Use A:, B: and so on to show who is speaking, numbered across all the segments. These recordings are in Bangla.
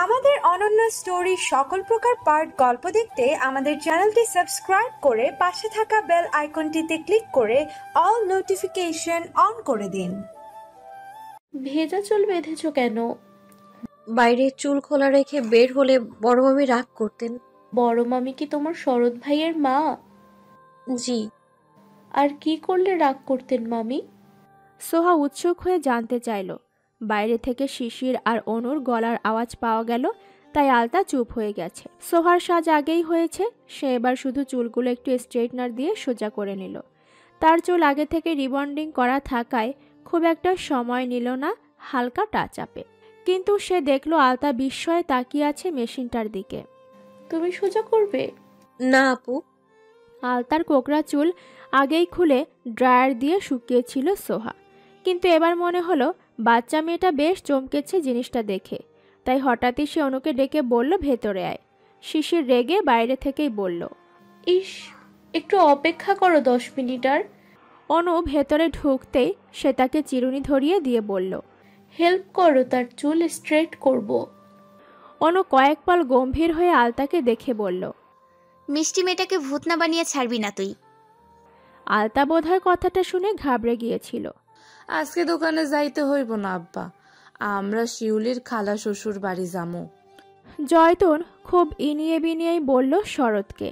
A: আমাদের অনন্য স্টোরি সকল প্রকার পার্ট গল্প দেখতে আমাদের চ্যানেলটি সাবস্ক্রাইব করে পাশে থাকা বেল আইকনটিতে ক্লিক করে অল নোটিফিকেশন অন করে দিন।
B: ভেজা চুল বেঁধেছো কেন?
C: বাইরে চুল খোলা রেখে বের হলে বড় মামি রাগ করতেন।
B: বড় মামি কি তোমার শরৎ ভাইয়ের মা?
C: জি।
B: আর কি করলে রাগ করতেন মামি?
D: সোহা উৎসুক হয়ে জানতে চাইল। বাইরে থেকে শিশির আর অনুর গলার আওয়াজ পাওয়া গেল, তাই আলতা চুপ হয়ে গেছে। সোহার সাজ আগেই হয়েছে, সে এবার শুধু চুলগুলো একটু স্ট্রেটনার দিয়ে সোজা করে নিল। তার চুল আগে থেকে রিবন্ডিং করা থাকায় খুব একটা সময় নিল না হালকা টাচ আপে। কিন্তু সে দেখল আলতা বিস্ময়ে তাকিয়ে আছে মেশিনটার দিকে।
B: তুমি সোজা করবে?
C: না আপু।
D: আলতার কোকড়া চুল আগেই খুলে ড্রায়ার দিয়ে শুকিয়েছিল সোহা, কিন্তু এবার মনে হলো বাচ্চা মেয়েটা বেশ চমকেছে জিনিসটা দেখে। তাই হঠাৎই সে অনুকে ডেকে বলল, ভেতরে আয়। শিশির রেগে বাইরে থেকেই বলল,
B: ইস, একটু অপেক্ষা করো 10 মিনিট আর।
D: অনু ভেতরে ঢুকতেই সে তাকে চিরুনি ধরিয়ে দিয়ে বলল,
B: হেল্প করো, তার চুল স্ট্রেট করব।
D: অনু কয়েক পল গম্ভীর হয়ে আলতাকে দেখে বলল,
E: মিষ্টি মেয়েটাকে ভূত না বানিয়ে ছাড়বি না তুই।
D: আলতা বোধহয় কথাটা শুনে ঘাবড়ে গিয়েছিল।
F: আজকে দোকানে যাইতে হইব না আব্বা, আমরা শিউলির খালা শ্বশুর বাড়ি যামু।
D: জয়তুন খুব ইনিয়ে বিনিয়েই বলল শরৎকে।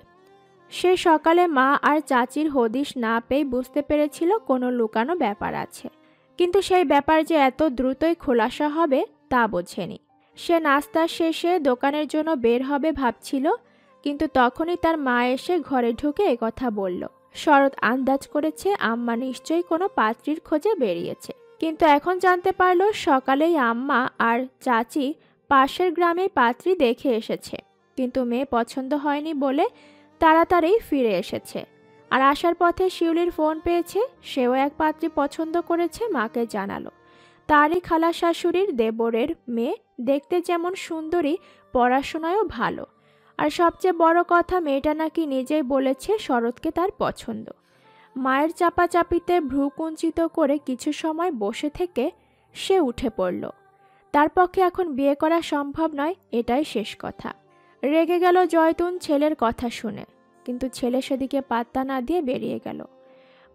D: সে সকালে মা আর চাচির হদিশ না পেয়ে বুঝতে পেরেছিল কোনো লুকানো ব্যাপার আছে, কিন্তু সেই ব্যাপার যে এত দ্রুতই খোলাসা হবে তা বোঝেনি। সে নাস্তা শেষে দোকানের জন্য বের হবে ভাবছিল, কিন্তু তখনই তার মা এসে ঘরে ঢুকে একথা বলল। শরৎ আন্দাজ করেছে আম্মা নিশ্চয়ই কোনো পাত্রীর খোঁজে বেরিয়েছে, কিন্তু এখন জানতে পারল সকালেই আম্মা আর চাচি পাশের গ্রামে পাত্রী দেখে এসেছে, কিন্তু মেয়ে পছন্দ হয়নি বলে তাড়াতাড়ি ফিরে এসেছে। আর আসার পথে শিউলির ফোন পেয়েছে, সেও এক পাত্রী পছন্দ করেছে, মাকে জানালো। তারই খালা শাশুড়ির দেবরের মেয়ে, দেখতে যেমন সুন্দরী, পড়াশোনায়ও ভালো। আর সবচেয়ে বড় কথা, মেয়েটা নাকি নিজেই বলেছে শরৎকে তার পছন্দ। মায়ের চাপাচাপিতে ভ্রু কুঞ্চিত করে কিছু সময় বসে থেকে সে উঠে পড়ল। তার পক্ষে এখন বিয়ে করা সম্ভব নয়, এটাই শেষ কথা। রেগে গেল জয়তুন ছেলের কথা শুনে, কিন্তু ছেলে সেদিকে পাত্তা না দিয়ে বেরিয়ে গেল।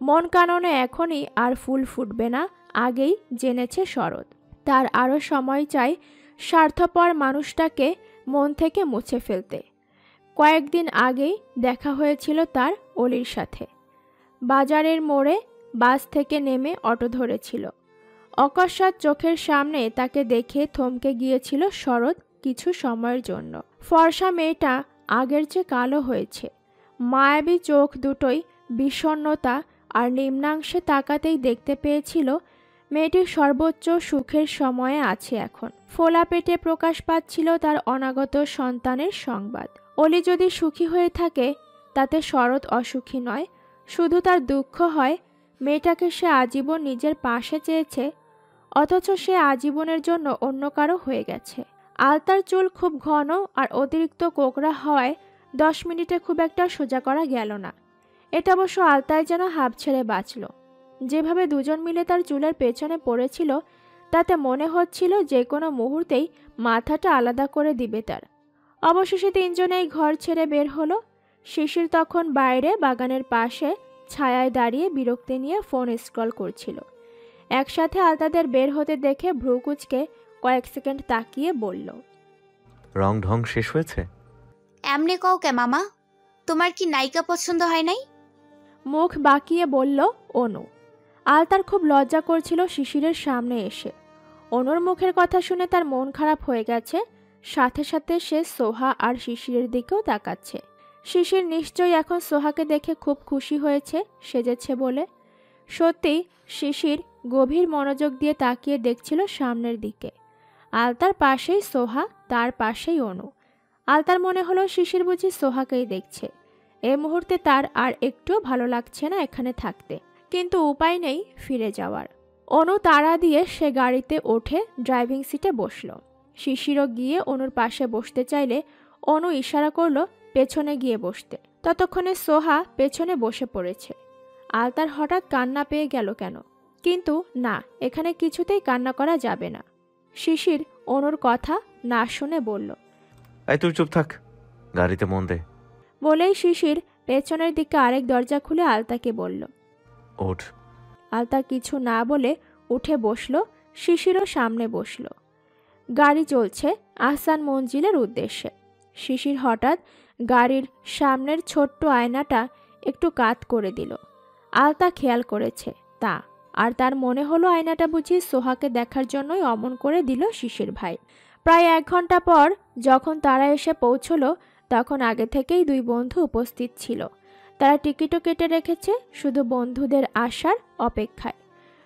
D: মন কাননে এখনই আর ফুল ফুটবে না, আগেই জেনেছে শরৎ। তার আরও সময় চাই স্বার্থপর মানুষটাকে মন থেকে মুছে ফেলতে। কয়েকদিন আগেই দেখা হয়েছিল তার অলির সাথে। বাজারের মোড়ে বাস থেকে নেমে অটো ধরেছিল। অকস্মাৎ চোখের সামনে তাকে দেখে থমকে গিয়েছিল শরৎ কিছু সময়ের জন্য। ফর্সা মেয়েটা আগের চেয়ে কালো হয়েছে, মায়াবী চোখ দুটোই বিষণ্ণতা আর নিম্নাংশে তাকাতেই দেখতে পেয়েছিল মেয়েটির সর্বোচ্চ সুখের সময়ে আছে এখন। ফোলা পেটে প্রকাশ পাচ্ছিল তার অনাগত সন্তানের সংবাদ। অলি যদি সুখী হয়ে থাকে তাতে শরৎ অসুখী নয়, শুধু তার দুঃখ হয় মেয়েটাকে সে আজীবন নিজের পাশে চেয়েছে, অথচ সে আজীবনের জন্য অন্য কারো হয়ে গেছে। আলতার চুল খুব ঘন আর অতিরিক্ত কোকড়া হওয়ায় 10 মিনিটে খুব একটা সোজা করা গেল না। এটা অবশ্য আলতায় যেন হাঁপ ছেড়ে বাঁচল। যেভাবে দুজন মিলে তার চুলের পেছনে পড়েছিল তাতে মনে হচ্ছিল যে কোনো মুহূর্তেই মাথাটা আলাদা করে দিবে তার। অবশেষে তিনজনেই ঘর ছেড়ে বের হলো। শিশির তখন বাইরে বাগানের পাশে ছায়ায় দাঁড়িয়ে বিরক্তি নিয়ে ফোন স্ক্রল করছিল। একসাথে আলতাদের বের হতে দেখে ভ্রু কুঁচকে কয়েক সেকেন্ড তাকিয়ে বলল,
G: রং ঢং শেষ হয়েছে?
E: এমনে কও কে মামা, তোমার কি নায়িকা পছন্দ হয় নাই?
D: মুখ বাঁকিয়ে বলল অনু। আলতার খুব লজ্জা করছিল শিশিরের সামনে এসে। অনুর মুখের কথা শুনে তার মন খারাপ হয়ে গেছে, সাথে সাথে সে সোহা আর শিশিরের দিকেও তাকাচ্ছে। শিশির নিশ্চয়ই এখন সোহাকে দেখে খুব খুশি হয়েছে সেজেছে বলে। সত্যি শিশির গভীর মনোযোগ দিয়ে তাকিয়ে দেখছিল সামনের দিকে। আলতার পাশেই সোহা, তার পাশেই অনু। আলতার মনে হলো শিশির বুঝি সোহাকেই দেখছে। এ মুহূর্তে তার আর একটুও ভালো লাগছে না এখানে থাকতে, কিন্তু উপায় নেই ফিরে যাওয়ার। অনু তাড়া দিয়ে সে গাড়িতে ওঠে ড্রাইভিং সিটে বসল। শিশিরও গিয়ে অনুর পাশে বসতে চাইলে অনু ইশারা করলো পেছনে গিয়ে বসতে। ততক্ষণে সোহা পেছনে বসে পড়েছে। আলতার হঠাৎ কান্না পেয়ে গেল কেন, কিন্তু না, এখানে কিছুতেই কান্না করা যাবে না। শিশির অনুর কথা না শুনে বলল।
G: এই তুই চুপ থাক, গাড়িতে মন দে।
D: বলেই শিশির পেছনের দিকে আরেক দরজা খুলে আলতাকে বলল।
G: ওঠ।
D: আলতা কিছু না বলে উঠে বসলো। শিশিরও সামনে বসলো। গাড়ি চলছে আহসান মঞ্জিলের উদ্দেশ্যে। শিশির হঠাৎ গাড়ির সামনের ছোট্ট আয়নাটা একটু কাত করে দিল। আলতা খেয়াল করেছে তা, আর তার মনে হলো আয়নাটা বুঝি সোহাকে দেখার জন্যই অমন করে দিল শিশির ভাই। প্রায় 1 ঘন্টা পর যখন তারা এসে পৌঁছলো, তখন আগে থেকেই 2 বন্ধু উপস্থিত ছিল। তারা টিকিটও কেটে রেখেছে, শুধু বন্ধুদের আসার অপেক্ষায়।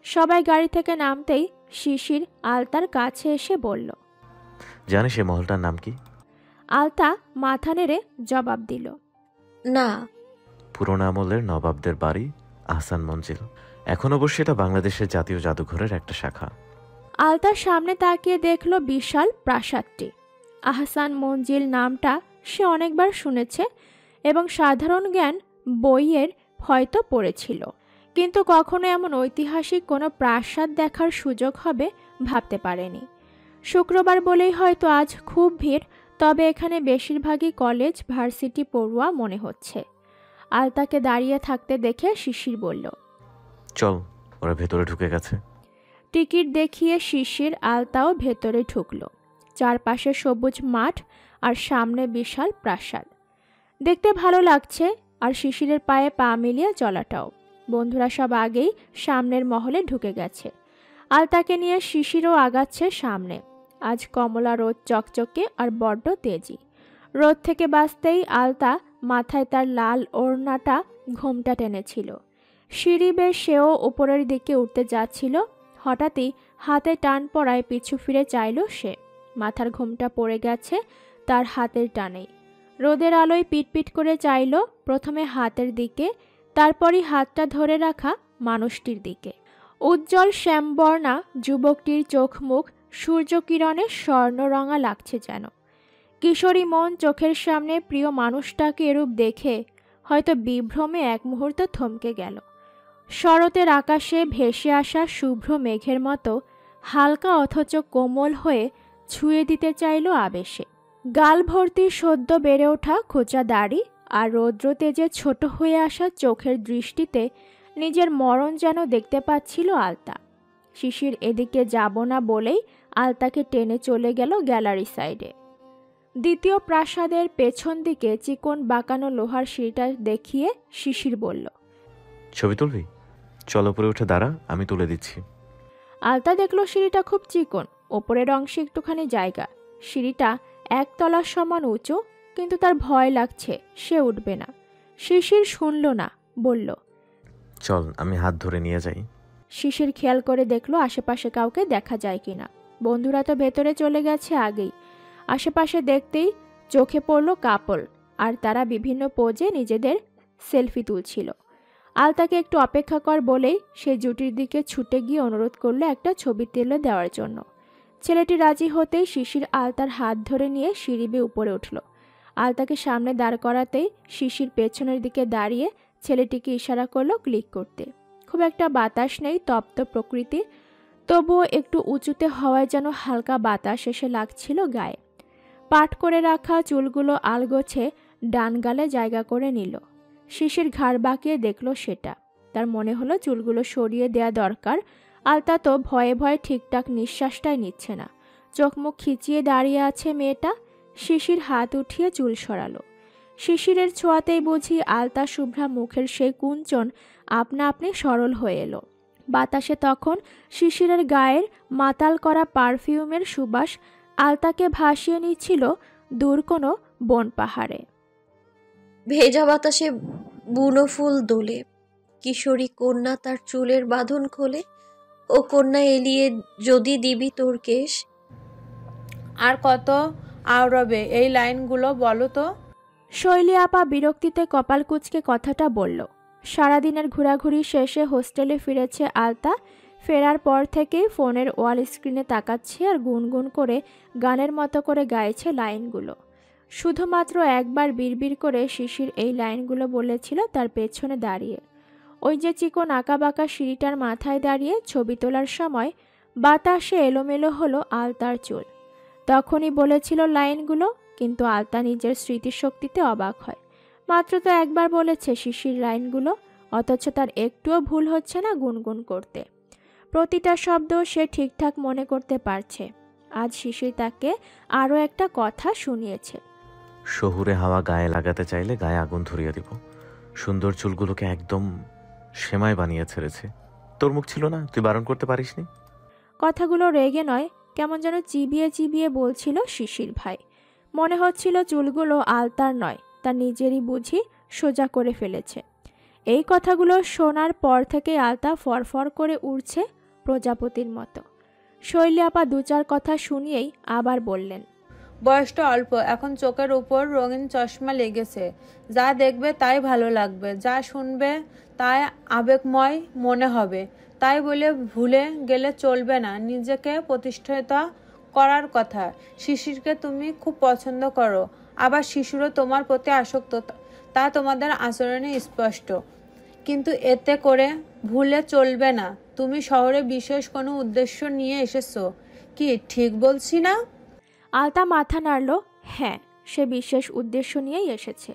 D: সবাই গাড়ি থেকে নামতেই শিশির আলতার কাছে এসে বলল।
G: জানিস এই মহলটার নাম কি?
D: আলতা মাথা নেড়ে জবাব দিল।
C: না।
G: পুরোনো আমলের নবাবদের বাড়ি আহসান মঞ্জিল। এখন অবশ্য এটা বাংলাদেশের জাতীয় জাদুঘরের একটা শাখা।
D: আলতার সামনে তাকিয়ে দেখল বিশাল প্রাসাদটি। আহসান মঞ্জিল নামটা সে অনেকবার শুনেছে এবং সাধারণ জ্ঞান বইয়ের হয়তো পড়েছিল, কিন্তু কখনো এমন ঐতিহাসিক কোনো প্রাসাদ দেখার সুযোগ হবে ভাবতে পারেনি। শুক্রবার বলেই হয়তো আজ খুব ভিড়, তবে এখানে বেশিরভাগই কলেজ ভার্সিটি পড়ুয়া মনে হচ্ছে। আলতাকে দাঁড়িয়ে থাকতে দেখে শিশির বলল।
G: চল, ওরা ভেতরে ঢুকে গেছে।
D: টিকিট দেখিয়ে শিশির আলতাও ভেতরে ঢুকলো। চারপাশে সবুজ মাঠ আর সামনে বিশাল প্রাসাদ। দেখতে ভালো লাগছে, আর শিশিরের পায়ে পা মিলিয়ে চলাটাও। বন্ধুরা সব আগেই সামনের মহলে ঢুকে গেছে। আলতাকে নিয়ে শিশিরও আগাচ্ছে সামনে। আজ কমলা রোদ চকচকে আর বড্ড তেজি। রোদ থেকে বাঁচতেই আলতা মাথায় তার লাল ওড়নাটা ঘোমটা টেনেছিল। সিঁড়ি বেয়ে সেও উপরের দিকে উঠতে যাচ্ছিল। হঠাৎই হাতে টান পড়ায় পিছু ফিরে চাইল সে। মাথার ঘোমটা পড়ে গেছে তার হাতের টানেই। রোদের আলোয় পিটপিট করে চাইল প্রথমে হাতের দিকে, তারপরই হাতটা ধরে রাখা মানুষটির দিকে। উজ্জ্বল শ্যামবর্ণা যুবকটির চোখ মুখ সূর্যকিরণে স্বর্ণরঙা লাগছে যেন। কিশোরী মন চোখের সামনে প্রিয় মানুষটাকে এরূপ দেখে হয়তো বিভ্রমে এক মুহূর্ত থমকে গেল। শরতের আকাশে ভেসে আসা শুভ্র মেঘের মতো হালকা অথচ কোমল হয়ে ছুঁয়ে দিতে চাইল আবেশে। গাল ভর্তি সদ্য বেড়ে ওঠা খোঁচা দাড়ি আর রৌদ্র তেজে ছোট হয়ে আসা চোখের দৃষ্টিতে নিজের মরণ যেন দেখতে পাচ্ছিল আলতা। শিশির এদিকে যাব না বলেই আলতাকে টেনে চলে গেল গ্যালারি সাইডে। দ্বিতীয় প্রাসাদের পেছন দিকে চিকন বাঁকানো লোহার সিঁড়িটা দেখিয়ে শিশির বলল।
G: ছবি তুলবি? চল উপরে উঠে দাঁড়া, আমি তুলে দিচ্ছি।
D: আলতা দেখলো সিঁড়িটা খুব চিকন, ওপরের অংশে একটুখানি জায়গা। সিঁড়িটা 1 তলার সমান উঁচু, কিন্তু তার ভয় লাগছে, সে উঠবে না। শিশির শুনল না, বলল।
G: চল, আমি হাত ধরে নিয়ে যাই।
D: শিশির খেয়াল করে দেখলো আশেপাশে কাউকে দেখা যায় কিনা। বন্ধুরা তো ভেতরে চলে গেছে আগেই। আশেপাশে দেখতেই চোখে পড়ল কাপল, আর তারা বিভিন্ন পোজে নিজেদের সেলফি তুলছিল। আলতাকে একটু অপেক্ষা কর বলেই সে জুটির দিকে ছুটে গিয়ে অনুরোধ করলো একটা ছবি তুলে দেওয়ার জন্য। ছেলেটি রাজি হতেই শিশির আলতার হাত ধরে নিয়ে সিঁড়ি বেয়ে উপরে উঠল। আলতাকে সামনে দাঁড় করাতেই শিশির পেছনের দিকে দাঁড়িয়ে ছেলেটিকে ইশারা করলো ক্লিক করতে। খুব একটা বাতাস নেই, তপ্ত প্রকৃতি, তবুও একটু উঁচুতে হওয়ায় যেন হালকা বাতাস এসে লাগছিল গায়ে। পাট করে রাখা চুলগুলো আলগোছে ডান গালে জায়গা করে নিল। শিশির ঘাড় বাঁকিয়ে দেখল সেটা। তার মনে হলো চুলগুলো সরিয়ে দেয়া দরকার। আলতা তো ভয়ে ভয়ে ঠিকঠাক নিঃশ্বাসটাই নিচ্ছে না। চোখ মুখ খিচিয়ে দাঁড়িয়ে আছে মেয়েটা। শিশির হাত উঠিয়ে চুল সরালো। শিশিরের ছোঁয়াতেই বুঝি আলতা শুভ্রা মুখের সেই কুঞ্চন আপনা আপনি সরল হয়ে এলো। বাতাসে তখন শিশিরের গায়ের মাতাল করা পারফিউমের সুবাস আলতাকে ভাসিয়ে নিচ্ছিল দূর কোনো বন পাহাড়ে।
C: ভেজা বাতাসে বুনো ফুল দোলে, কিশোরী কন্যা তার চুলের বাঁধন খোলে। ও কন্যা এলিয়ে যদি দিবি তোর কেশ।
F: আর কত আওড়াবে এই লাইনগুলো বলো তো?
D: শৈলী আপা বিরক্তিতে কপাল কুঁচকে কথাটা বলল। সারাদিনের ঘোরাঘুরি শেষে হোস্টেলে ফিরেছে আলতা। ফেরার পর থেকেই ফোনের ওয়াল স্ক্রিনে তাকাচ্ছে আর গুনগুন করে গানের মতো করে গাইছে লাইনগুলো। শুধুমাত্র একবার বিড়বিড় করে শিশির এই লাইনগুলো বলেছিল তার পেছনে দাঁড়িয়ে। ওই যে চিকন আঁকাবাঁকা সিঁড়িটার মাথায় দাঁড়িয়ে ছবি তোলার সময় বাতাসে এলোমেলো হলো আলতার চুল। তখনই বলেছিল লাইনগুলো, কিন্তু আলতা নিজের স্মৃতিশক্তিতে অবাক হয়। মাত্র তো একবার বলেছে শিশির লাইনগুলো, অথচ তার একটুও ভুল হচ্ছে না গুনগুন করতে। প্রতিটা শব্দ সে ঠিকঠাক মনে করতে পারছে। আজ শিশির তাকে আরও একটা কথা শুনিয়েছে।
G: শহুরে হাওয়া গায়ে লাগাতে চাইলে গায়ে আগুন ধরিয়ে দিব। সুন্দর চুলগুলোকে একদম সেমাই বানিয়ে ছেড়েছে। তোর মুখ ছিল না, তুই বারণ করতে পারিসনি?
D: কথাগুলো রেগে নয়, কেমন যেন চিবিয়ে চিবিয়ে বলছিল শিশির ভাই। মনে হচ্ছিল চুলগুলো আলতার নয়, তার নিজেরই বুঝি সোজা করে ফেলেছে। এই কথাগুলো শোনার পর থেকেই আলতা ফরফর করে উড়ছে প্রজাপতির মতো। শৈলী আপা দু চার কথা শুনিয়েই আবার বললেন,
F: বয়সটা অল্প, এখন চোখের উপর রঙিন চশমা লেগেছে। যা দেখবে তাই ভালো লাগবে, যা শুনবে তাই আবেগময় মনে হবে। তাই বলে ভুলে গেলে চলবে না নিজেকে প্রতিষ্ঠিত করার কথা। শিশিরকে তুমি খুব পছন্দ করো, আবার শিশুরও তোমার প্রতি আসক্ত, তা তোমাদের আচরণে স্পষ্ট। কিন্তু এতে করে ভুলে চলবে না তুমি শহরে বিশেষ কোনো উদ্দেশ্য নিয়ে এসেছো। কি ঠিক বলছি না?
D: আলতা মাথা নাড়ল। হ্যাঁ, সে বিশেষ উদ্দেশ্য নিয়েই এসেছে।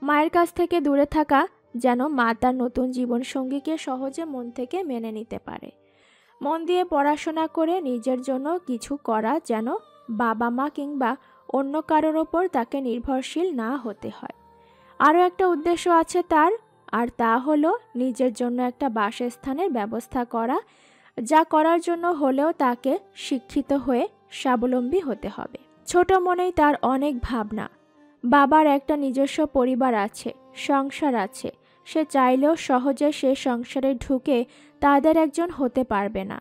D: মায়ের কাছ থেকে দূরে থাকা, যেন মা তার নতুন জীবনসঙ্গীকে সহজে মন থেকে মেনে নিতে পারে। মন দিয়ে পড়াশোনা করে নিজের জন্য কিছু করা, যেন বাবা মা কিংবা অন্য কারোর ওপর তাকে নির্ভরশীল না হতে হয়। আরও একটা উদ্দেশ্য আছে তার, আর তা হলো নিজের জন্য একটা বাসস্থানের ব্যবস্থা করা, যা করার জন্য হলেও তাকে শিক্ষিত হয়ে স্বাবলম্বী হতে হবে। ছোট মনেই তার অনেক ভাবনা। বাবার একটা নিজস্ব পরিবার আছে, সংসার আছে। সে চাইলেও সহজে সে সংসারে ঢুকে তাদের একজন হতে পারবে না।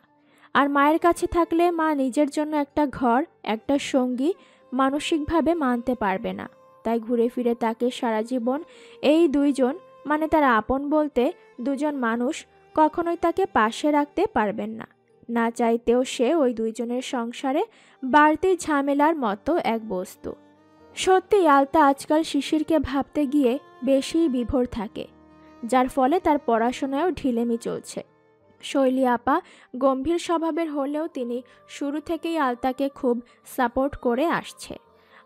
D: আর মায়ের কাছে থাকলে মা নিজের জন্য একটা ঘর, একটা সঙ্গী মানসিকভাবে মানতে পারবে না। তাই ঘুরে ফিরে তাকে সারা জীবন এই দুইজন, মানে তার আপন বলতে দুজন মানুষ, কখনোই তাকে পাশে রাখতে পারবেন না। না চাইতেও সে ওই দুইজনের সংসারে বাড়তি ঝামেলার মতো এক বস্তু। সত্যি আলতা আজকাল শিশিরকে ভাবতে গিয়ে বেশি বিভোর থাকে, যার ফলে তার পড়াশোনায়ও ঢিলেমি চলছে। শৈলী আপা গম্ভীর স্বভাবের হলেও তিনি শুরু থেকেই আলতাকে খুব সাপোর্ট করে আসছে।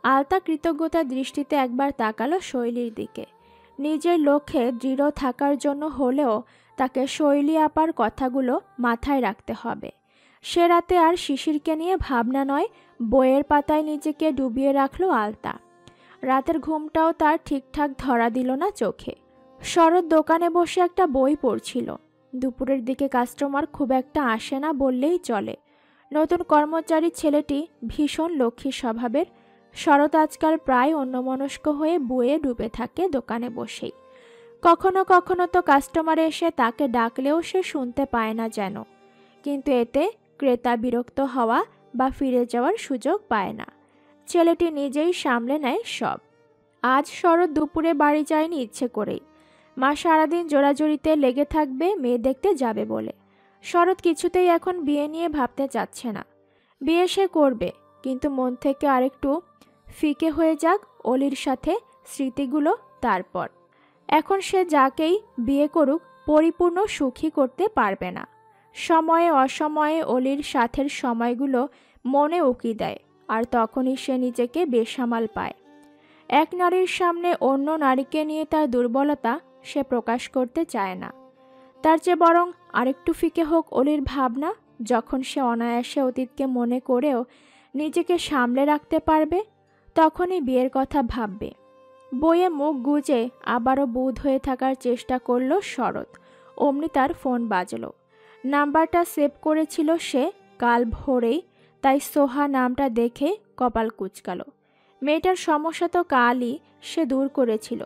D: আলতা কৃতজ্ঞতার দৃষ্টিতে একবার তাকালো শৈলীর দিকে। নিজের লক্ষ্যে দৃঢ় থাকার জন্য হলেও তাকে শৈলী আপার কথাগুলো মাথায় রাখতে হবে। সে রাতে আর শিশিরকে নিয়ে ভাবনা নয়, বইয়ের পাতায় নিজেকে ডুবিয়ে রাখলো আলতা। রাতের ঘুমটাও তার ঠিকঠাক ধরা দিল না চোখে। শরৎ দোকানে বসে একটা বই পড়ছিল। দুপুরের দিকে কাস্টমার খুব একটা আসে না বললেই চলে। নতুন কর্মচারী ছেলেটি ভীষণ লক্ষ্মী স্বভাবের। শরৎ আজকাল প্রায় অন্যমনস্ক হয়ে বইয়ে ডুবে থাকে দোকানে বসেই। কখনো কখনো তো কাস্টমার এসে তাকে ডাকলেও সে শুনতে পায় না যেন। কিন্তু এতে ক্রেতা বিরক্ত হওয়া বা ফিরে যাওয়ার সুযোগ পায় না। ছেলেটি নিজেই সামলে নেয় সব। আজ শরৎ দুপুরে বাড়ি যায়নি ইচ্ছে করেই। মা সারাদিন জোরাজুরিতে লেগে থাকবে মেয়ে দেখতে যাবে বলে। শরৎ কিছুতেই এখন বিয়ে নিয়ে ভাবতে চাচ্ছে না। বিয়ে সে করবে, কিন্তু মন থেকে আরেকটু ফিকে হয়ে যাক অলির সাথে স্মৃতিগুলো। তারপর এখন সে যাকেই বিয়ে করুক পরিপূর্ণ সুখী করতে পারবে না। সময়ে অসময়ে অলির সাথের সময়গুলো মনে উকি দেয়, আর তখনই সে নিজেকে বেসামাল পায়। এক নারীর সামনে অন্য নারীকে নিয়ে তার দুর্বলতা সে প্রকাশ করতে চায় না। তার চেয়ে বরং আরেকটু ফিকে হোক অলির ভাবনা, যখন সে অনায়াসে অতীতকে মনে করেও নিজেকে সামলে রাখতে পারবে, তখনই বিয়ের কথা ভাববে। বইয়ে মুখ গুজে আবারও বুঁদ হয়ে থাকার চেষ্টা করল শরৎ। অমনি তার ফোন বাজলো। নাম্বারটা সেভ করেছিল সে কাল ভোরেই, তাই সোহা নামটা দেখে কপাল কুঁচকালো। মেয়েটার সমস্যা তো কালই সে দূর করেছিল,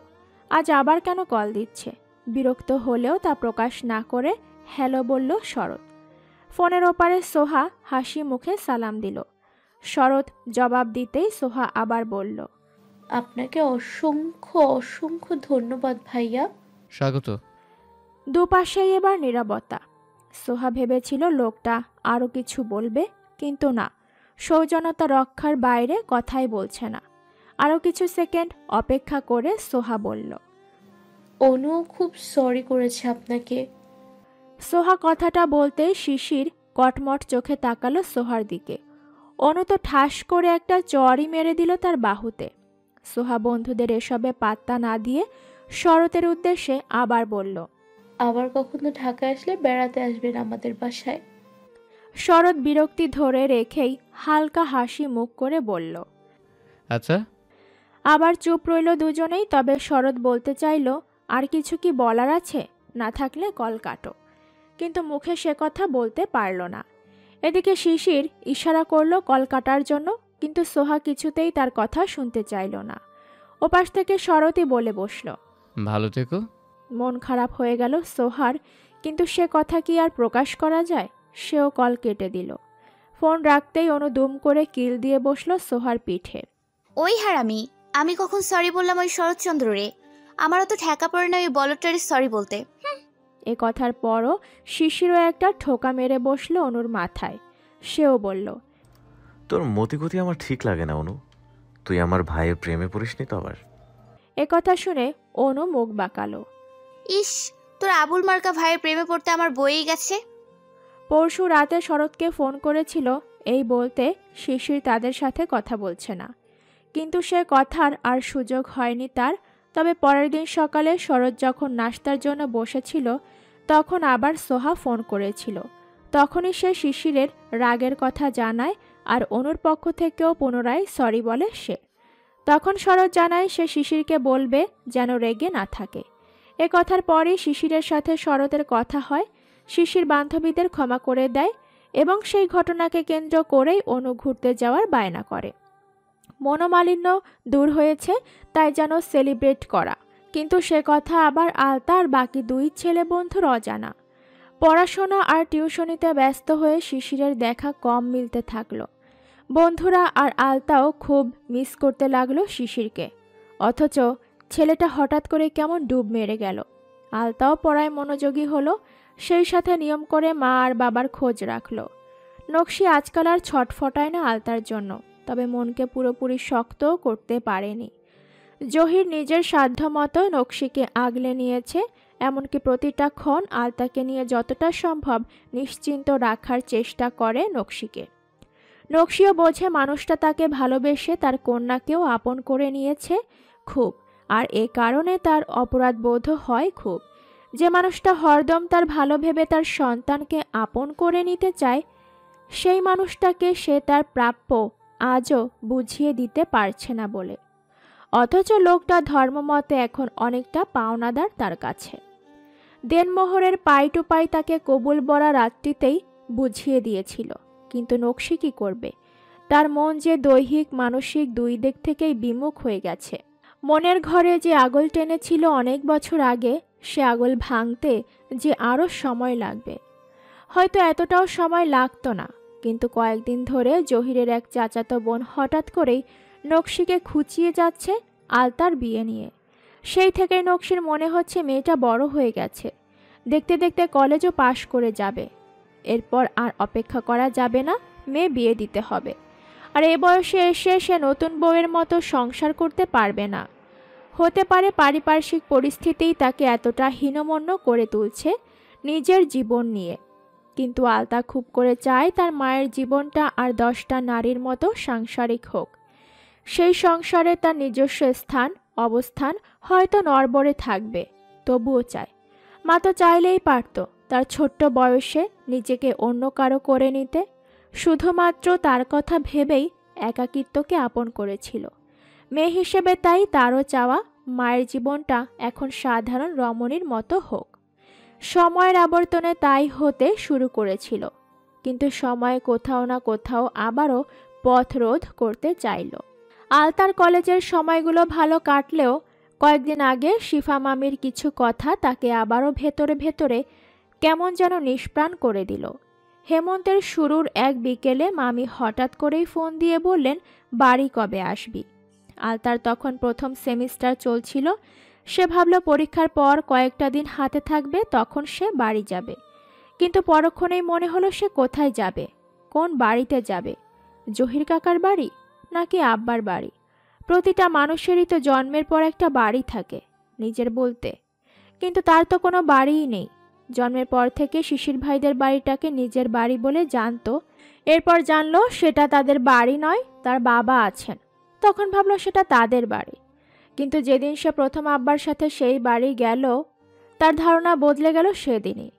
D: আজ আবার কেন কল দিচ্ছে? বিরক্ত হলেও তা প্রকাশ না করে হ্যালো বলল শরৎ। ফোনের ওপারে সোহা হাসি মুখে সালাম দিল। শরৎ জবাব দিতেই সোহা আবার বলল,
B: আপনাকে অসংখ্য অসংখ্য ধন্যবাদ ভাইয়া।
H: স্বাগত।
D: দুপাশেই এবার নীরবতা। সোহা ভেবেছিল লোকটা আরও কিছু বলবে, কিন্তু না, সৌজন্যতা রক্ষার বাইরে কথাই বলছে না। আরও কিছু সেকেন্ড অপেক্ষা করে সোহা বলল,
B: অনু খুব সরি করেছে আপনাকে।
D: সোহা কথাটা বলতে শিশির কটমট চোখে তাকালো সোহার দিকে। অনু তো ঠাস করে একটা চড়ই মেরে দিল তার বাহুতে। সোহা বন্ধুদের এসবে পাত্তা না দিয়ে শরতের উদ্দেশ্যে আবার বলল,
B: আবার কখনো ঢাকা আসলে বেড়াতে আসবেন আমাদের বাসায়।
D: শরৎ বিরক্তি ধরে রেখেই হালকা হাসি মুখ করে বলল,
H: আচ্ছা।
D: আবার চুপ রইল দুজনেই। তবে শরৎ বলতে চাইল, আর কিছু কি বলার আছে? না থাকলে কল কাটো। কিন্তু মুখে সে কথা বলতে পারল না। এদিকে শিশির ইশারা করলো কল কাটার জন্য, কিন্তু সোহা কিছুতেই তার কথা শুনতে চাইল না। ওপাশ থেকে শরৎই বলে বসল,
H: ভালো থেকো।
D: মন খারাপ হয়ে গেল সোহার, কিন্তু সে কথা কি আর প্রকাশ করা যায়? সেও কল কেটে দিল। ফোন রাখতেই অনু দুম করে কিল দিয়ে বসলো সোহার পিঠে।
E: ওই হারামি, আমি কখন সরি বললাম ওই শরৎচন্দ্র রে? আমারও তো ঠেকা পড়ে না ওই বলটারে সরি বলতে।
D: এ কথার পরও শিশিরও একটা ঠোকা মেরে বসলো অনুর মাথায়। সেও বলল,
G: তোর মতিগতি আমার ঠিক লাগে না অনু। তুই আমার ভাইয়ের প্রেমে পড়িসনি তো আবার?
D: এ কথা শুনে অনু মুখ বাঁকালো।
E: ইস, তোর আবুল মার্কা ভাইয়ের প্রেমে পড়তে আমার বইই গেছে।
D: পরশু রাতে শরৎকে ফোন করেছিল, এই বলতে শিশির তাদের সাথে কথা বলছে না। কিন্তু সে কথার আর সুযোগ হয়নি তার। তবে পরের দিন সকালে শরৎ যখন নাস্তার জন্য বসেছিল, তখন আবার সোহা ফোন করেছিল। তখনই সে শিশিরের রাগের কথা জানায়, আর অনুর পক্ষ থেকেও পুনরায় সরি বলে সে। তখন শরৎ জানায় সে শিশিরকে বলবে যেন রেগে না থাকে। এ কথার পরই শিশিরের সাথে শরতের কথা হয়। শিশির বান্ধবীদের ক্ষমা করে দেয় এবং সেই ঘটনাকে কেন্দ্র করেই অনু ঘুরতে যাওয়ার বায়না করে। মনোমালিন্য দূর হয়েছে, তাই যেন সেলিব্রেট করা। কিন্তু সে কথা আবার আলতা আর বাকি দুই ছেলে বন্ধুর অজানা। পড়াশোনা আর টিউশনিতে ব্যস্ত হয়ে শিশিরের দেখা কম মিলতে থাকলো। বন্ধুরা আর আলতাও খুব মিস করতে লাগলো শিশিরকে। অথচ ছেলেটা হঠাৎ করে কেমন ডুব মেরে গেল। আলতাও পড়ায় মনোযোগী হলো, সেই সাথে নিয়ম করে মা আর বাবার খোঁজ রাখলো। নকশি আজকাল আর ছটফটায় না আলতার জন্য, তবে মনকে পুরোপুরি শক্তও করতে পারেনি। জহির নিজের সাধ্যমতো নকশিকে আগলে নিয়েছে, এমনকি প্রতিটা ক্ষণ আলতাকে নিয়ে যতটা সম্ভব নিশ্চিন্ত রাখার চেষ্টা করে নকশিকে। নকশিও বোঝে মানুষটা তাকে ভালোবেসে তার কন্যাকেও আপন করে নিয়েছে খুব, আর এ কারণে তার অপরাধবোধ হয় খুব। যে মানুষটা হরদম তার ভালো ভেবে তার সন্তানকে আপন করে নিতে চায়, সেই মানুষটাকে সে তার প্রাপ্য আজও বুঝিয়ে দিতে পারছে না বলে। অথচ লোকটা ধর্মমতে এখন অনেকটা পাওনাদার তার কাছে। দেনমোহরের পাই টু পাই তাকে কবুল বলা রাত্রিতেই বুঝিয়ে দিয়েছিল। কিন্তু নকশি কি করবে? তার মন যে দৈহিক মানসিক দুই দিক থেকেই বিমুখ হয়ে গেছে। মনের ঘরে যে আগল টেনেছিল অনেক বছর আগে, সে আগল ভাঙতে যে আরও সময় লাগবে। হয়তো এতটাও সময় লাগতো না, কিন্তু কয়েকদিন ধরে জহিরের এক চাচাতো বোন হঠাৎ করেই নকশিকে খুঁচিয়ে যাচ্ছে আলতার বিয়ে নিয়ে। সেই থেকে নকশির মনে হচ্ছে মেয়েটা বড় হয়ে গেছে, দেখতে দেখতে কলেজও পাশ করে যাবে। এরপর আর অপেক্ষা করা যাবে না, মেয়ে বিয়ে দিতে হবে। আর এ বয়সে এসে সে নতুন বউয়ের মতো সংসার করতে পারবে না। হতে পারে পারিপার্শ্বিক পরিস্থিতিই তাকে এতটা হীনমন্য করে তুলছে নিজের জীবন নিয়ে। কিন্তু আলতা খুব করে চায় তার মায়ের জীবনটা আর 10টা নারীর মতো সাংসারিক হোক। সেই সংসারে তার নিজস্ব স্থান অবস্থান হয়তো নড়বড়ে থাকবে, তবুও চায়। মা তো চাইলেই পারত তার ছোট্ট বয়সে নিজেকে অন্য কারো করে নিতে। শুধুমাত্র তার কথা ভেবেই একাকিত্বকে আপন করেছিল। মেয়ে হিসেবে তাই তারও চাওয়া মায়ের জীবনটা এখন সাধারণ রমণীর মতো হোক। সময়ের আবর্তনে তাই হতে শুরু করেছিল, কিন্তু সময় কোথাও না কোথাও আবারও পথ রোধ করতে চাইল। আলতার কলেজের সময়গুলো ভালো কাটলেও কয়েকদিন আগে শিফা মামির কিছু কথা তাকে আবারও ভেতরে ভেতরে কেমন যেন নিষ্প্রাণ করে দিল। হেমন্তের শুরুর এক বিকেলে মামি হঠাৎ করেই ফোন দিয়ে বললেন, বাড়ি কবে আসবি? আলতার তখন প্রথম সেমিস্টার চলছিল। সে ভাবল পরীক্ষার পর কয়েকটা দিন হাতে থাকবে, তখন সে বাড়ি যাবে। কিন্তু পরক্ষণেই মনে হলো সে কোথায় যাবে, কোন বাড়িতে যাবে? জহির কাকার বাড়ি নাকি আব্বার বাড়ি? প্রতিটা মানুষেরই তো জন্মের পর একটা বাড়ি থাকে নিজের বলতে। কিন্তু তার তো কোনো বাড়িই নেই। জন্মের পর থেকে শিশির ভাইদের বাড়িটাকে নিজের বাড়ি বলে জানতো। এরপর জানলো সেটা তাদের বাড়ি নয়, তার বাবা আছেন। তখন ভাবলো সেটা তাদের বাড়ি। কিন্তু যেদিন সে প্রথম আব্বার সাথে সেই বাড়ি গেল, তার ধারণা বদলে গেল সেদিনই।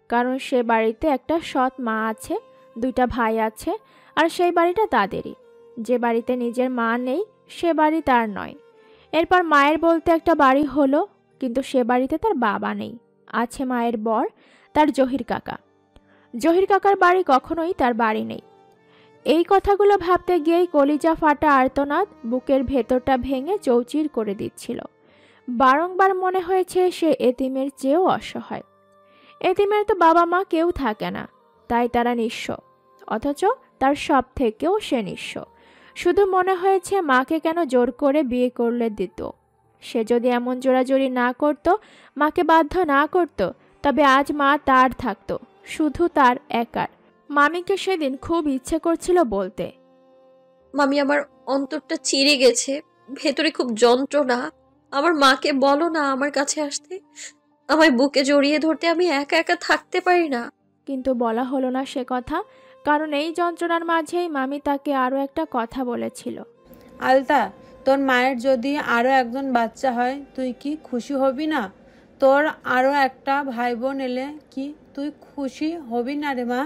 D: কারণ সে বাড়িতে একটা সৎ মা আছে, 2টা ভাই আছে, আর সেই বাড়িটা তাদেরই। যে বাড়িতে নিজের মা নেই সে বাড়ি তার নয়। এরপর মায়ের বলতে একটা বাড়ি হলো, কিন্তু সে বাড়িতে তার বাবা নেই, আছে মায়ের বর, তার জহির কাকা। জহির কাকার বাড়ি কখনোই তার বাড়ি নেই। এই কথাগুলো ভাবতে গিয়েই কলিজা ফাটা আর্তনাদ বুকের ভেতরটা ভেঙে চৌচির করে দিচ্ছিল। বারংবার মনে হয়েছে সে এতিমের চেয়েও অসহায়। এতিমের তো বাবা মা কেউ থাকে না, তাই তারা নিঃস্ব। অথচ তার সব থেকেও সে নিঃস্ব। শুধু মনে হয়েছে মাকে কেন জোর করে বিয়ে করলে দিত। সে যদি এমন জোরাজোরি না করত, মাকে বাধ্য না করত, তবে আজ মা তার থাকতো, শুধু তার একার। মামিকে সেদিন খুব ইচ্ছে করছিল বলতে,
C: মামি আমার অন্তরটা চিরে গেছে, ভেতরে খুব যন্ত্রণা, আমার মাকে বলো না আমার কাছে আসতে, আমায় বুকে জড়িয়ে ধরতে, আমি একা একা থাকতে পারি না।
D: কিন্তু বলা হলো না সে কথা, কারণ এই যন্ত্রণার মাঝেই মামি তাকে আরও একটা কথা বলেছিল।
F: আলতা, তোর মায়ের যদি আরও একজন বাচ্চা হয় তুই কি খুশি হবি না? তোর আরও একটা ভাই বোন এলে কি তুই খুশি হবি না রে মা?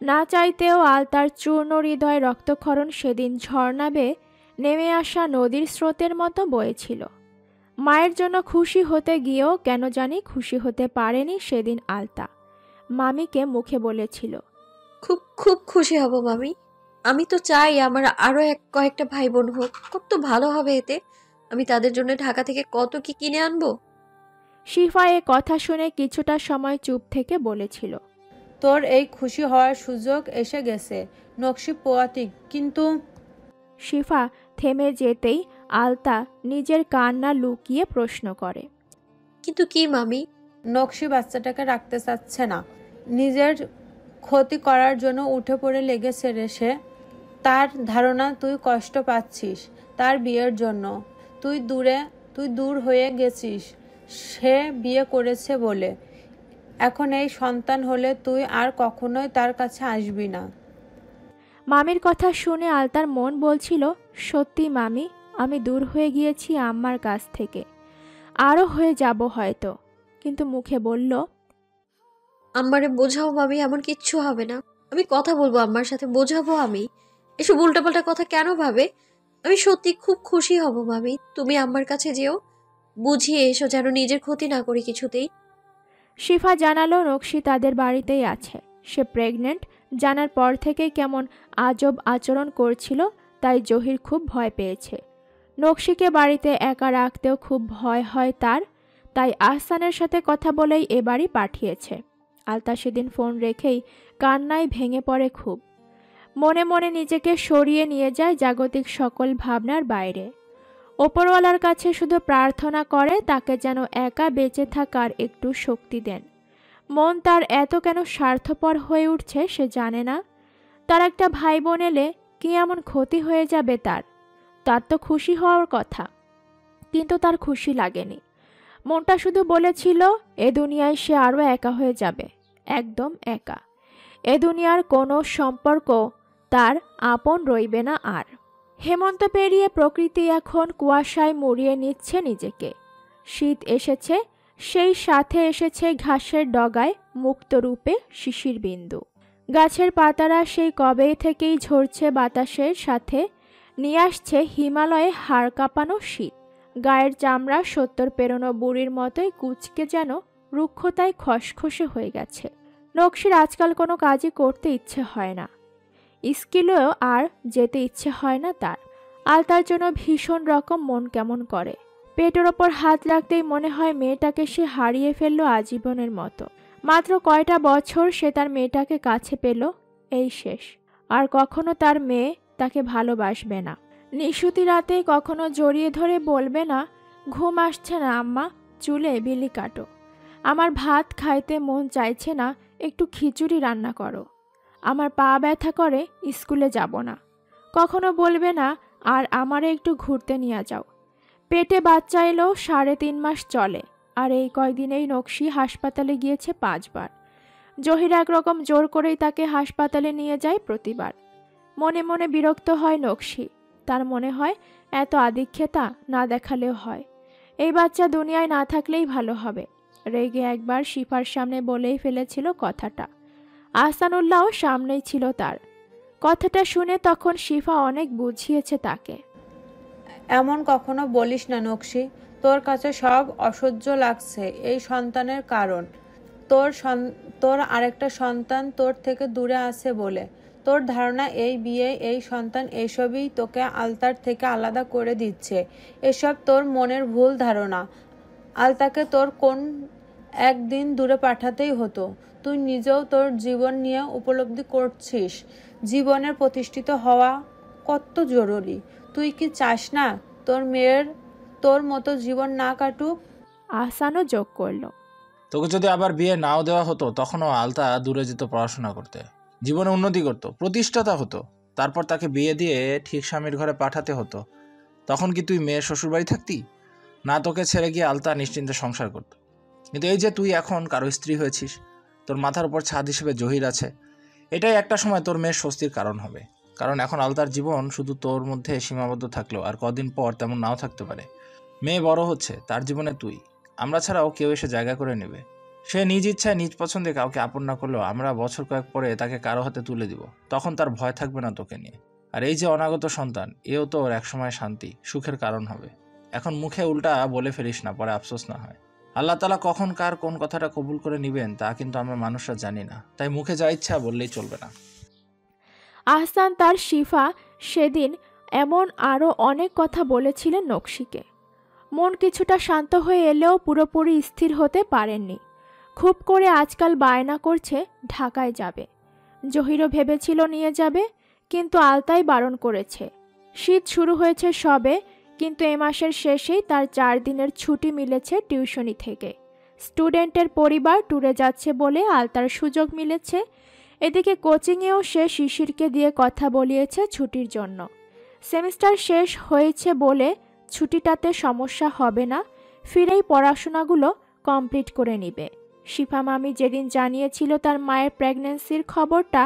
D: না চাইতেও আলতার চূর্ণ হৃদয় রক্তক্ষরণ সেদিন ঝর্ণা বেয়ে নেমে আসা নদীর স্রোতের মতো বয়েছিল। মায়ের জন্য খুশি হতে গিয়েও কেন জানি খুশি হতে পারেনি সেদিন আলতা। মামিকে মুখে বলেছিল,
C: খুব খুব খুশি হব মামি, আমি তো চাই আমার আরো কয়েকটা ভাই বোন হোক, কত ভালো হবে এতে। আমি তাদের জন্য ঢাকা থেকে কত কি কিনে আনবো।
D: শিফা এ কথা শুনে কিছুটা সময় চুপ থেকে বলেছিল,
F: তোর এই খুশি হওয়ার সুযোগ এসে গেছে নকশি পোয়াতি, কিন্তু
D: শিফা থেমে যেতেই আলতা নিজের কান্না লুকিয়ে প্রশ্ন করে,
C: কিন্তু কি মামি?
F: নকশি বাচ্চাটাকে রাখতে চাচ্ছে না, নিজের ক্ষতি করার জন্য উঠে পড়ে লেগেছে রে সে। তার ধারণা তুই কষ্ট পাচ্ছিস তার বিয়ের জন্য, তুই দূর হয়ে গেছিস সে বিয়ে করেছে বলে। এখন এই সন্তান হলে তুই আর কখনোই তার কাছে আসবি না।
D: মামির কথা শুনে আলতার মন বলছিল, সত্যি মামি, আমি দূর হয়ে গিয়েছি আম্মার কাছ থেকে, আরও হয়ে যাব হয়তো। কিন্তু মুখে বলল,
C: আম্মারে বোঝাও মামি, এমন কিচ্ছু হবে না, আমি কথা বলবো আম্মার সাথে, বোঝাবো আমি। এসব উল্টাপাল্টা কথা কেন ভাবে? আমি সত্যি খুব খুশি হব মামি, তুমি আম্মার কাছে যেও, বুঝিয়ে এসো যেন নিজের ক্ষতি না করি কিছুতেই।
D: শিফা জানালো নকশি তাদের বাড়িতেই আছে। সে প্রেগনেন্ট জানার পর থেকেই কেমন আজব আচরণ করছিল, তাই জহির খুব ভয় পেয়েছে। নকশিকে বাড়িতে একা রাখতেও খুব ভয় হয় তার, তাই আহসানের সাথে কথা বলেই এ বাড়ি পাঠিয়েছে। আলতা সেদিন ফোন রেখেই কান্নায় ভেঙে পড়ে খুব। মনে মনে নিজেকে সরিয়ে নিয়ে যায় জাগতিক সকল ভাবনার বাইরে। ওপরওয়ালার কাছে শুধু প্রার্থনা করে তাকে যেন একা বেঁচে থাকার একটু শক্তি দেন। মন তার এত কেন স্বার্থপর হয়ে উঠছে সে জানে না। তার একটা ভাই বোন এলে কি এমন ক্ষতি হয়ে যাবে তার? তার তো খুশি হওয়ার কথা, কিন্তু তার খুশি লাগেনি। মনটা শুধু বলেছিল এ দুনিয়ায় সে আরও একা হয়ে যাবে, একদম একা। এ দুনিয়ার কোনো সম্পর্ক তার আপন রইবে না আর। হেমন্ত পেরিয়ে প্রকৃতি এখন কুয়াশায় মুড়িয়ে নিচ্ছে নিজেকে। শীত এসেছে, সেই সাথে এসেছে ঘাসের ডগায় মুক্ত রূপে শিশির বিন্দু। গাছের পাতারা সেই কবে থেকেই ঝরছে বাতাসের সাথে, নিয়ে আসছে হিমালয়ে হাড় কাঁপানো শীত। গায়ের চামড়া 70 পেরোনো বুড়ির মতোই কুচকে যেন রুক্ষতায় খসখসে হয়ে গেছে। নকশির আজকাল কোনো কাজই করতে ইচ্ছে হয় না, স্কুলেও আর যেতে ইচ্ছে হয় না তার। আলতার জন্য ভীষণ রকম মন কেমন করে। পেটের ওপর হাত রাখতেই মনে হয় মেয়েটাকে সে হারিয়ে ফেললো আজীবনের মতো। মাত্র কয়টা বছর সে তার মেয়েটাকে কাছে পেল, এই শেষ। আর কখনো তার মেয়ে তাকে ভালোবাসবে না। নিশুতি রাতে কখনো জড়িয়ে ধরে বলবে না, ঘুম আসছে না আম্মা, চুলে বিলি কাটো, আমার ভাত খাইতে মন চাইছে না, একটু খিচুড়ি রান্না করো, আমার পা ব্যথা করে, স্কুলে যাব না। কখনো বলবে না, আর আমারে একটু ঘুরতে নিয়ে যাও। পেটে বাচ্চা এলেও 3.5 মাস চলে, আর এই কয়দিনেই নকশি হাসপাতালে গিয়েছে 5 বার। জহির একরকম জোর করেই তাকে হাসপাতালে নিয়ে যায় প্রতিবার। মনে মনে বিরক্ত হয় নকশি। তার মনে হয় এত আদিক্ষেতা না দেখালেও হয়, এই বাচ্চা দুনিয়ায় না থাকলেই ভালো হবে। রেগে একবার শিফার সামনে বলেই ফেলেছিল কথাটা। আহসানুল্লাহও সামনেই ছিল তার। কথাটা শুনে তখন শিফা অনেক বুঝিয়েছে তাকে।
F: এমন কখনো বলিস না নকশি, তোর কাছে সব অসহ্য লাগছে এই সন্তানের কারণ। তোর আরেকটা সন্তান তোর থেকে দূরে আছে বলে তোর ধারণা এই বিয়ে, এই সন্তান, এইসবই তোকে আলতার থেকে আলাদা করে দিচ্ছে। এসব তোর মনের ভুল ধারণা। আলতাকে তোর কোন একদিন দূরে পাঠাতেই হতো। তুই নিজেও তোর জীবন নিয়ে উপলব্ধি করছিস জীবনের প্রতিষ্ঠিত হওয়া কত জরুরি। তুই কি চাস না তোর মেয়ের তোর মতো জীবন না কাটুক?
D: আহসানও যোগ করল,
I: তোকে যদি আবার বিয়ে নাও দেওয়া হতো তখনও আলতা দূরে যেত পড়াশোনা করতে, জীবনে উন্নতি করত, প্রতিষ্ঠাতা হতো। তারপর তাকে বিয়ে দিয়ে ঠিক স্বামীর ঘরে পাঠাতে হতো। তখন কি তুই মেয়ের শ্বশুরবাড়ি থাকতি? না, তোকে ছেড়ে গিয়ে আলতা নিশ্চিন্তে সংসার করত। কিন্তু এই যে তুই এখন কারো স্ত্রী হয়েছিস, তোর মাথার উপর ছাদ হিসেবে জহির আছে, এটাই একটা সময় তোর মেয়ের স্বস্তির কারণ হবে। কারণ এখন আলতার জীবন শুধু তোর মধ্যে সীমাবদ্ধ থাকলেও আর কদিন পর তেমন নাও থাকতে পারে। মেয়ে বড় হচ্ছে, তার জীবনে তুই, আমরা ছাড়াও কেউ এসে জায়গা করে নেবে। সে নিজ ইচ্ছায় নিজ পছন্দে কাউকে আপন না করলেও আমরা বছর কয়েক পরে তাকে কারো হাতে তুলে দিব। তখন তার ভয় থাকবে না তোকে নিয়ে। আর এই যে অনাগত সন্তান, এও তোর একসময় শান্তি সুখের কারণ হবে। এখন মুখে উল্টা বলে ফেলিস না, পরে আফসোস না হয়। আল্লাহ তাআলা কখন কার কোন কথাটা কবুল করে নিবেন তা কিন্তু আমরা মানুষরা জানি না, তাই মুখে যা ইচ্ছা বললেই চলবে না।
D: আহসান তার শিফা সেদিন এমন আরও অনেক কথা বলেছিলেন নকশিকে। মন কিছুটা শান্ত হয়ে এলেও পুরোপুরি স্থির হতে পারেননি। খুব করে আজকাল বায়না করছে ঢাকায় যাবে। জহিরও ভেবেছিল নিয়ে যাবে, কিন্তু আলতাই বারণ করেছে। শীত শুরু হয়েছে সবে, কিন্তু এ মাসের শেষেই তার 4 দিনের ছুটি মিলেছে টিউশনি থেকে। স্টুডেন্টের পরিবার ট্যুরে যাচ্ছে বলে আলতার সুযোগ মিলেছে। এদিকে কোচিংয়েও সে শিশিরকে দিয়ে কথা বলিয়েছে ছুটির জন্য। সেমিস্টার শেষ হয়েছে বলে ছুটিটাতে সমস্যা হবে না, ফিরেই পড়াশোনাগুলো কমপ্লিট করে নিবে। শিফা মামি যেদিন জানিয়েছিল তার মায়ের প্রেগন্যান্সির খবরটা,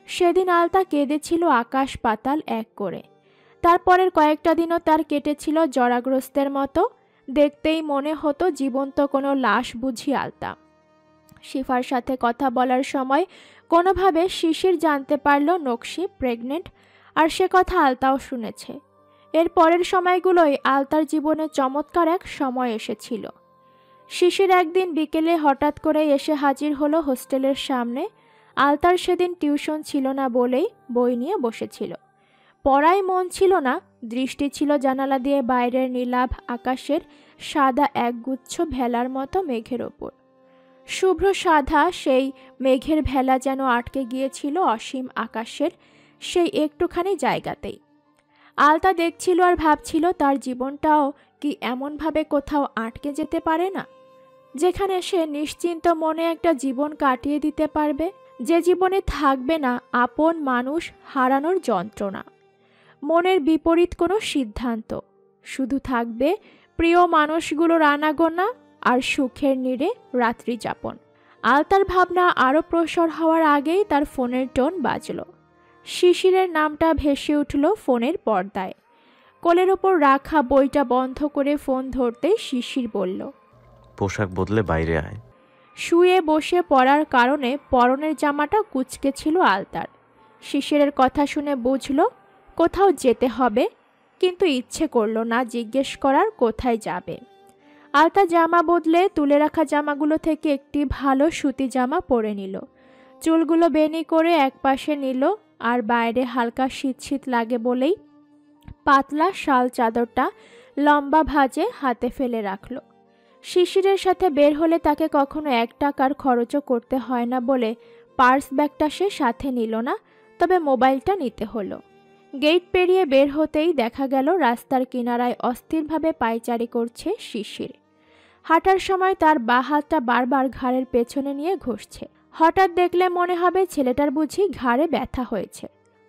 D: সেদিন আলতা কেঁদেছিল আকাশ পাতাল এক করে। তারপরের কয়েকটা দিনও তার কেটেছিল জরাগ্রস্তের মতো। দেখতেই মনে হতো জীবন্ত কোনো লাশ বুঝি আলতা। শিফার সাথে কথা বলার সময় কোনোভাবে শিশির জানতে পারল নকশি প্রেগনেন্ট, আর সে কথা আলতাও শুনেছে। এর পরের সময়গুলোই আলতার জীবনে চমৎকার এক সময় এসেছিল। শিশির একদিন বিকেলে হঠাৎ করে এসে হাজির হলো হোস্টেলের সামনে। আলতার সেদিন টিউশন ছিল না বলেই বই নিয়ে বসেছিল। পড়ায় মন ছিল না, দৃষ্টি ছিল জানালা দিয়ে বাইরের নীলাভ আকাশের সাদা একগুচ্ছ ভেলার মতো মেঘের ওপর। শুভ্র সাদা সেই মেঘের ভেলা যেন আটকে গিয়েছিল অসীম আকাশের সেই একটুখানি জায়গাতেই। আলতা দেখছিল আর ভাবছিল তার জীবনটাও কি এমনভাবে কোথাও আটকে যেতে পারে না, যেখানে সে নিশ্চিন্ত মনে একটা জীবন কাটিয়ে দিতে পারবে, যে জীবনে থাকবে না আপন মানুষ হারানোর যন্ত্রণা, মনের বিপরীত কোনো সিদ্ধান্ত, শুধু থাকবে প্রিয় মানুষগুলোর আনাগোনা আর সুখের নীড়ে রাত্রি যাপন। আলতার ভাবনা আরও প্রসর হওয়ার আগেই তার ফোনের টোন বাজল। শিশিরের নামটা ভেসে উঠল ফোনের পর্দায়। কোলের ওপর রাখা বইটা বন্ধ করে ফোন ধরতেই শিশির বলল,
G: পোশাক বদলে বাইরে আয়।
D: শুয়ে বসে পড়ার কারণে পরনের জামাটা কুঁচকে ছিল আলতার। শিশিরের কথা শুনে বুঝল কোথাও যেতে হবে, কিন্তু ইচ্ছে করল না জিজ্ঞেস করার কোথায় যাবে। আলতা জামা বদলে তুলে রাখা জামাগুলো থেকে একটি ভালো সুতি জামা পরে নিল। চুলগুলো বেনি করে একপাশে নিল, আর বাইরে হালকা শীত শীত লাগে বলেই পাতলা শাল চাদরটা লম্বা ভাঁজে হাতে ফেলে রাখল। শিশিরের সাথে বের হলে তাকে কখনো 1 টাকার খরচও করতে হয় না বলে পার্স ব্যাগটা সে সাথে নিল না, তবে মোবাইলটা নিতে হলো। গেট পেরিয়ে বের হতেই দেখা গেল রাস্তার কিনারায় অস্থিরভাবে পায়চারি করছে শিশির। হাঁটার সময় তার বাঁ হাতটা বারবার ঘাড়ের পেছনে নিয়ে ঘষছে। হঠাৎ দেখলে মনে হবে ছেলেটার বুঝি ঘাড়ে ব্যথা হয়েছে।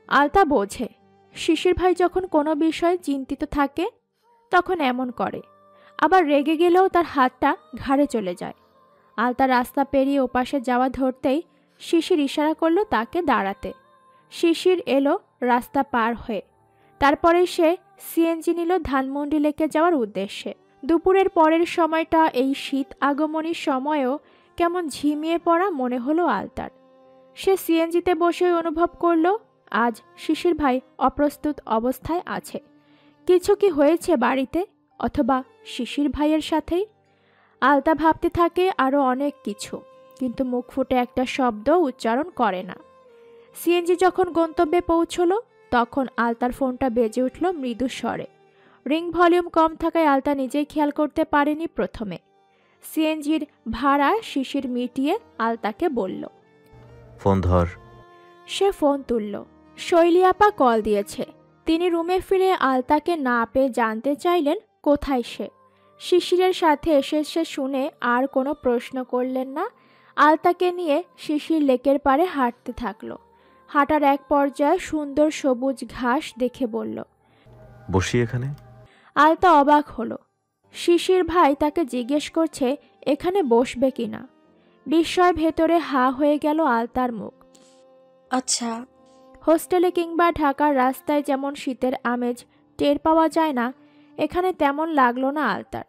D: আলতা বোঝে শিশির ভাই যখন কোনো বিষয়ে চিন্তিত থাকে তখন এমন করে। আবার রেগে গেলেও তার হাতটা ঘাড়ে চলে যায়। আলতা রাস্তা পেরিয়ে ওপাশে যাওয়া ধরতেই শিশির ইশারা করলো তাকে দাঁড়াতে। শিশির এলো রাস্তা পার হয়ে। তারপরে সে সিএনজি নিল ধানমন্ডি লেকে যাওয়ার উদ্দেশ্যে। দুপুরের পরের সময়টা এই শীত আগমনীর সময়ও কেমন ঝিমিয়ে পড়া মনে হলো আলতার। সে সিএনজিতে বসেই অনুভব করল আজ শিশির ভাই অপ্রস্তুত অবস্থায় আছে। কিছু কি হয়েছে বাড়িতে, অথবা শিশির ভাইয়ের সাথেই? আলতা ভাবতে থাকে আরও অনেক কিছু, কিন্তু মুখ ফুটে একটা শব্দ উচ্চারণ করে না। সিএনজি যখন গন্তব্যে পৌঁছলো তখন আলতার ফোনটা বেজে উঠল মৃদু স্বরে। রিং ভলিউম কম থাকায় আলতা নিজেই খেয়াল করতে পারেনি প্রথমে। সিএনজির ভাড়া শিশির মিটিয়ে আলতাকে বলল,
G: ফোন ধর।
D: সে ফোন তুলল। শৈলী আপা কল দিয়েছে। তিনি রুমে ফিরে আলতাকে না পেয়ে জানতে চাইলেন কোথায় সে। শিশিরের সাথে এসেছে শুনে আর কোনো প্রশ্ন করলেন না। আলতাকে নিয়ে শিশির লেকের পাড়ে হাঁটতে থাকলো। হাঁটার এক পর্যায়ে সুন্দর সবুজ ঘাস দেখে বলল,
G: বসি এখানে।
D: আলতা অবাক হলো। শিশির ভাই তাকে জিজ্ঞেস করছে এখানে বসবে কিনা। বিস্ময় ভেতরে হা হয়ে গেল আলতার মুখ।
C: আচ্ছা।
D: হোস্টেলে কিংবা ঢাকার রাস্তায় যেমন শীতের আমেজ টের পাওয়া যায় না, এখানে তেমন লাগলো না আলতার।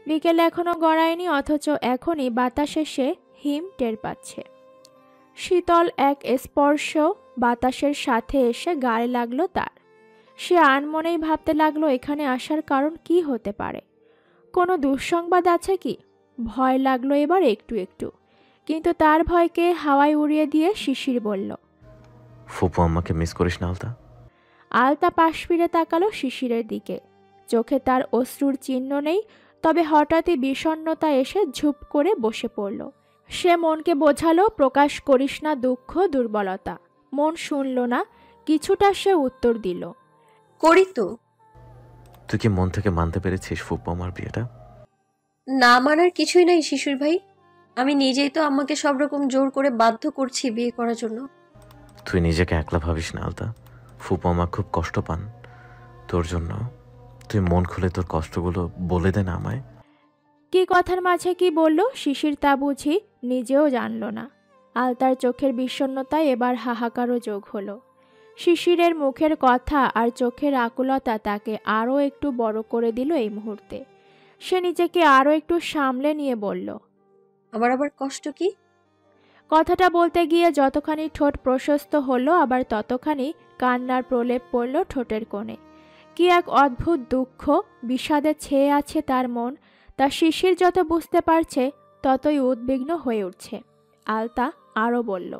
D: বিকেল এখনো গড়ায়নি, অথচ এখনই বাতাসে সে হিম টের পাচ্ছে। শীতল এক স্পর্শ বাতাসের সাথে এসে গায়ে লাগলো তার। সে আনমনেই ভাবতে লাগলো এখানে আসার কারণ কি হতে পারে। কোনো দুঃসংবাদ আছে কি? ভয় লাগলো এবার একটু একটু, কিন্তু তার ভয়কে হাওয়ায় উড়িয়ে দিয়ে শিশির বলল,
G: ফুপু আম্মাকে মিস করিস না আলতা?
D: আলতা পাশ ফিরে তাকালো শিশিরের দিকে। চোখে তার অশ্রুর চিহ্ন নেই, তবে হঠাৎই বিষণ্ণতা এসে ঝুপ করে বসে পড়ল। সে মনকে বোঝালো প্রকাশ করিস না দুঃখ দুর্বলতা। মন শুনল না, কিছুটা সে উত্তর দিল,
C: করি তো।
G: তুই কি মন থেকে মানতে পেরেছিস ফুপু আমার বিয়েটা?
C: না মানার কিছুই নাই শিশুর ভাই। আমি নিজেই তো আমাকে সব রকম জোর করে বাধ্য করছি বিয়ে করার জন্য।
G: তুই নিজেকে একলা ভাবিস না আলতা। ফুপু আমা খুব কষ্ট পান তোর জন্য। তুই মন খুলে তোর কষ্টগুলো বলে দে না আমায়।
D: কি কথার মাঝে কি বলল শিশির তা বুঝি নিজেও জানল না। আলতার চোখের বিষণ্ণতায় এবার হাহাকারও যোগ হলো। শিশিরের মুখের কথা আর চোখের আকুলতা তাকে আরও একটু বড় করে দিল এই মুহূর্তে। সে নিজেকে আরও একটু সামলে নিয়ে বলল,
C: আমার আবার কষ্ট কি?
D: কথাটা বলতে গিয়ে যতখানি ঠোঁট প্রশস্ত হলো, আবার ততখানি কান্নার প্রলেপ পড়ল ঠোঁটের কোণে। কি এক অদ্ভুত দুঃখ বিষাদে ছেয়ে আছে তার মন। তা শিশির যত বুঝতে পারছে ততই উদ্বিগ্ন হয়ে উঠছে। আলতা আরও বলল,